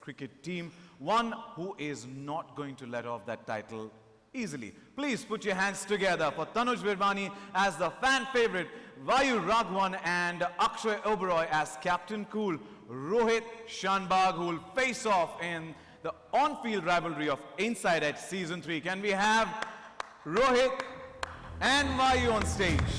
cricket team, one who is not going to let off that title easily. Please put your hands together for Tanuj Virvani as the fan favorite, Vayu Raghavan and Akshay Oberoi as Captain Cool, Rohit Shanbag, who will face off in the on-field rivalry of Inside Edge Season 3. Can we have Rohit and Vayu on stage?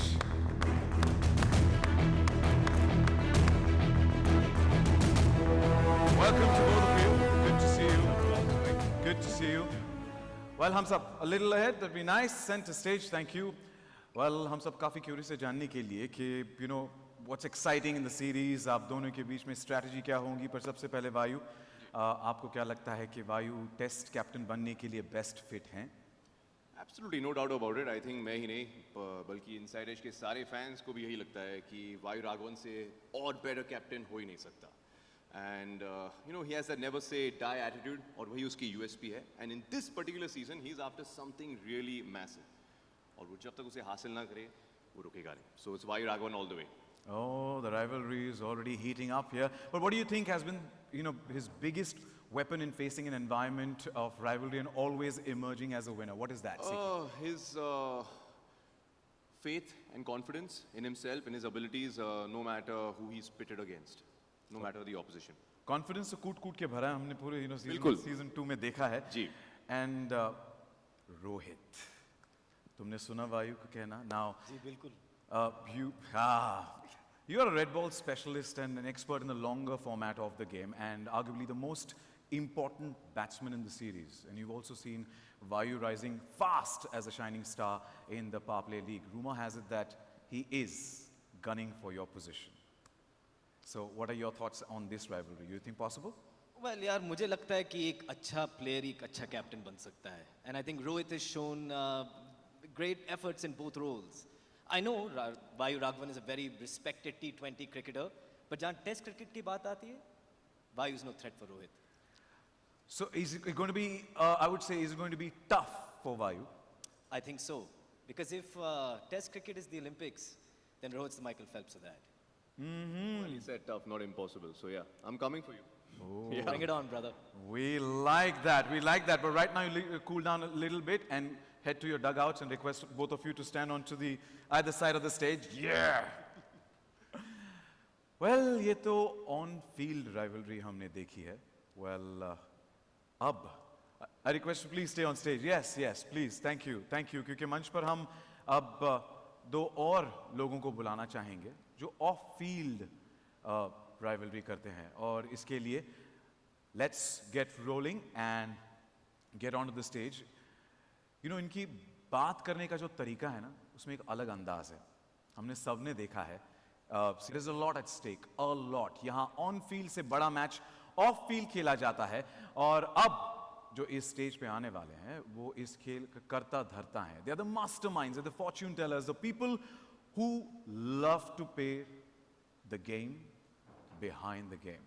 Welcome to both of you. Good to see you. Good to see you. Well, हम सब a little ahead. That'd be nice. Center stage. Thank you. Well, हम सब काफी curious है जानने के लिए कि what's exciting in the series. आप दोनों के बीच में strategy क्या होंगी? पर सबसे पहले वायु, आपको क्या लगता है कि वायु टेस्ट कैप्टन बनने के लिए बेस्ट फिट हैं? Absolutely, no doubt about it. I think मैं ही नहीं बल्कि इनसाइड एज के सारे फैंस को भी यही लगता है कि वायु राघवन से और बेटर कैप्टन हो ही नहीं सकता. And he has that never say die attitude और वही उसकी USP है. And in this particular season he's after something really massive. और वो जब तक उसे हासिल ना करे वो रुकेगा नहीं. So it's Vayu Raghavan all the way. Oh, the rivalry is already heating up here. But what do you think has been, his biggest weapon in facing an environment of rivalry and always emerging as a winner? What is that? His faith and confidence in himself and his abilities, no matter who he's pitted against, no matter the opposition. Confidence से कूट के भरा है हमने पूरे season 2 में देखा है. जी. And Rohit, तुमने सुना वायु को कहना? Now. जी बिल्कुल. You are a red ball specialist and an expert in the longer format of the game and arguably the most important batsman in the series. And you've also seen Vayu rising fast as a shining star in the Power Play League. Rumor has it that he is gunning for your position. So what are your thoughts on this rivalry? You think possible? Well, यार मुझे लगता है कि एक अच्छा player एक अच्छा captain बन सकता है. And I think Rohit has shown great efforts in both roles. I know Vayu Raghavan is a very respected T20 cricketer, but जहाँ Test cricket की बात आती है, Vayu is no threat for Rohit. So is it going to be, I would say, is it going to be tough for Vayu? I think so. Because if Test cricket is the Olympics, then Rohit's the Michael Phelps of that. Well, he said tough, not impossible. So yeah, I'm coming for you. Oh. Yeah. Bring it on, brother. We like that. We like that. But right now, you cool down a little bit and head to your dugouts and request both of you to stand on to the either side of the stage. Yeah. Well, ये तो on-field rivalry हमने देखी है. Well, अब I request you please stay on stage. Yes, yes, please. Thank you, thank you. क्योंकि मंच पर हम अब दो और लोगों को बुलाना चाहेंगे जो off-field rivalry करते हैं और इसके लिए let's get rolling and get onto the stage. इनकी बात करने का जो तरीका है ना उसमें एक अलग अंदाज है. हमने सबने देखा है. There is a lot at stake, a lot. यहाँ ऑन फील्ड से बड़ा मैच ऑफ फील्ड खेला जाता है और अब जो इस स्टेज पे आने वाले हैं वो इस खेल का करता धरता है. They are the masterminds, they are the fortune tellers, the people who love to play the game behind the game.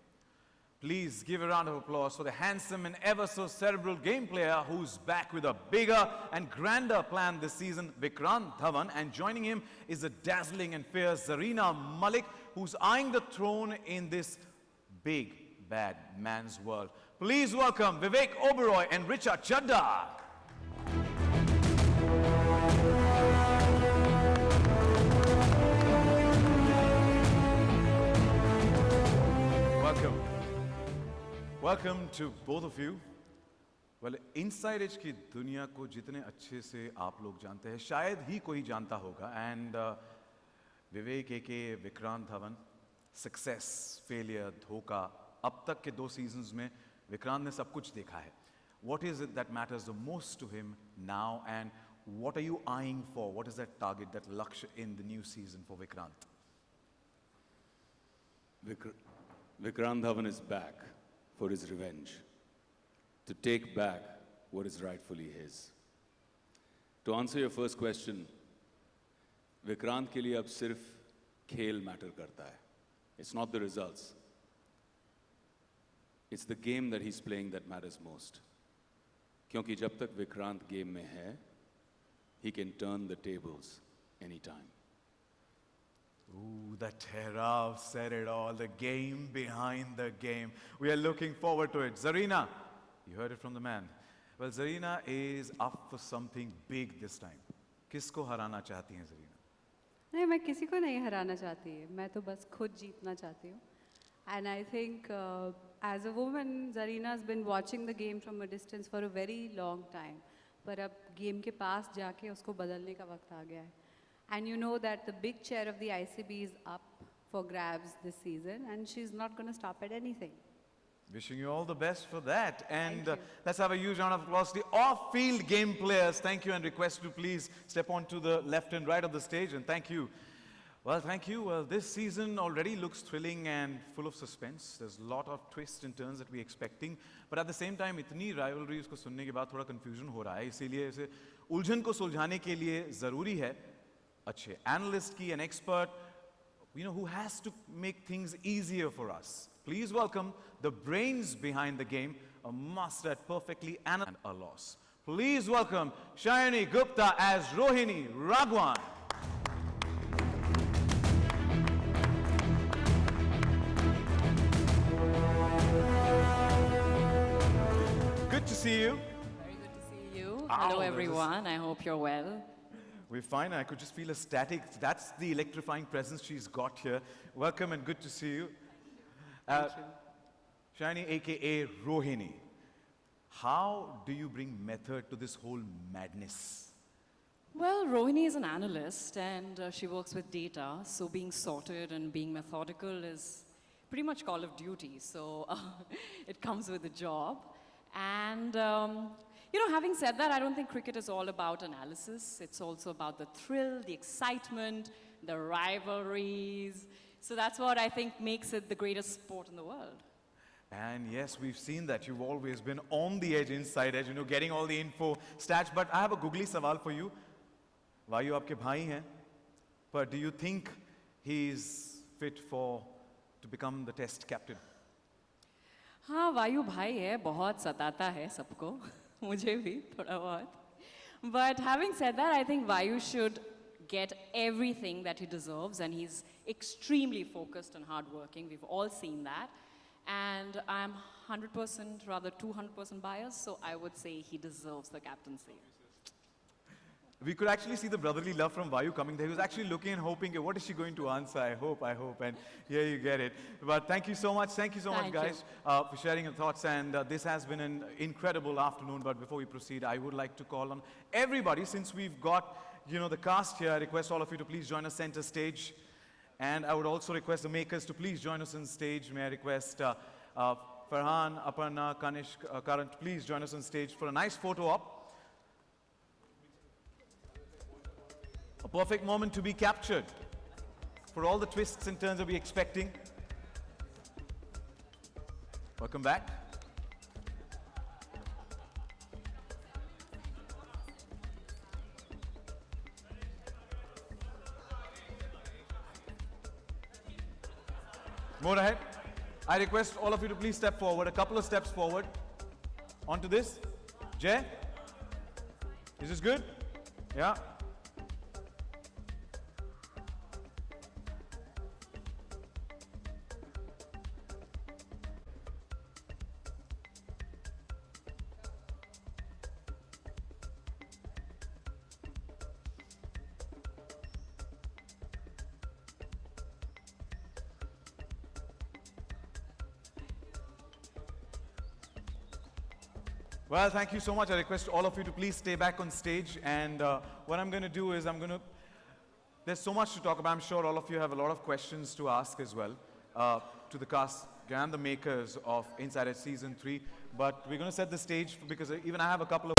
Please give a round of applause for the handsome and ever so cerebral game player who's back with a bigger and grander plan this season, Vikrant Dhawan. And joining him is a dazzling and fierce Zarina Malik, who's eyeing the throne in this big, bad man's world. Please welcome Vivek Oberoi and Richard Chadda. Welcome. Welcome to both of you. Well, Inside Edge की दुनिया को जितने अच्छे से आप लोग जानते हैं शायद ही कोई जानता होगा. And विवेक के विक्रांत धवन, सक्सेस, फेलियर, धोखा, अब तक के 2 सीजन्स में विक्रांत ने सब कुछ देखा है. What is it that matters the most to him now and what are you eyeing for? What is that target, that lakshya in the new season for Vikrant? Vikrant Dhawan is back for his revenge, to take back what is rightfully his. To answer your first question, Vikrant के लिए अब सिर्फ खेल matter करता है. It's not the results. It's the game that he's playing that matters most. क्योंकि जब तक विक्रांत गेम में है, he can turn the tables anytime. Ooh, the Tehrav said it all. The game behind the game. We are looking forward to it. Zarina, you heard it from the man. Well, Zarina is up for something big this time. किसको हराना चाहती हैं Zarina? नहीं, मैं किसी को नहीं हराना चाहती, मैं तो बस खुद जीतना चाहती हूँ. And I think as a woman, Zarina has been watching the game from a distance for a very long time. पर अब गेम के पास जाके उसको बदलने का वक्त आ गया है. And you know that the big chair of the ICB is up for grabs this season, and she's not going to stop at anything. Wishing you all the best for that. And let's have a huge round of applause to the off-field game players. Thank you, and request to please step onto the left and right of the stage. And thank you. Well, thank you. Well, this season already looks thrilling and full of suspense. There's a lot of twists and turns that we're expecting. But at the same time, इतनी rivalry उसको सुनने के बाद थोड़ा confusion हो रहा है. इसीलिए इसे उलझन को सुलझाने के लिए ज़रूरी है अच्छे analyst की, an expert, who has to make things easier for us. Please welcome the brains behind the game, a master at perfectly and a loss. Please welcome Shayani Gupta as Rohini Ragwan. Good to see you. Very good to see you. Ow, Hello, that is- everyone. I hope you're well. We're fine. I could just feel a static. That's the electrifying presence she's got here. Welcome and good to see you. Shani, aka Rohini. How do you bring method to this whole madness? Well, Rohini is an analyst and she works with data, so being sorted and being methodical is pretty much Call of Duty, so it comes with the job. And, having said that, I don't think cricket is all about analysis. It's also about the thrill, the excitement, the rivalries. So that's what I think makes it the greatest sport in the world. And yes, we've seen that. You've always been on the edge, inside edge, getting all the info, stats. But I have a googly sawal for you. Vayu aapke bhai hain. But do you think he's fit to become the test captain? हाँ वायु भाई है बहुत सताता है सबको मुझे भी थोड़ा बहुत but having said that I think Vayu should get everything that he deserves and he's extremely focused and hardworking. We've all seen that and I'm 100% rather 200% biased, so I would say he deserves the captaincy. We could actually see the brotherly love from Vayu coming there. He was actually looking and hoping, what is she going to answer? I hope. And here you get it. But thank you so much. Thank you so much, Thank you. guys, for sharing your thoughts. And this has been an incredible afternoon. But before we proceed, I would like to call on everybody, since we've got, the cast here. I request all of you to please join us center stage. And I would also request the makers to please join us on stage. May I request Farhan, Aparna, Kanishk, Karan, please join us on stage for a nice photo op. A perfect moment to be captured for all the twists and turns that we're expecting. Welcome back. More ahead. I request all of you to please step forward, a couple of steps forward onto this. Jay, is this good? Yeah. Well, thank you so much. I request all of you to please stay back on stage. And what I'm going to do is there's so much to talk about. I'm sure all of you have a lot of questions to ask as well to the cast and the makers of Inside Edge Season 3. But we're going to set the stage because even I have a couple of...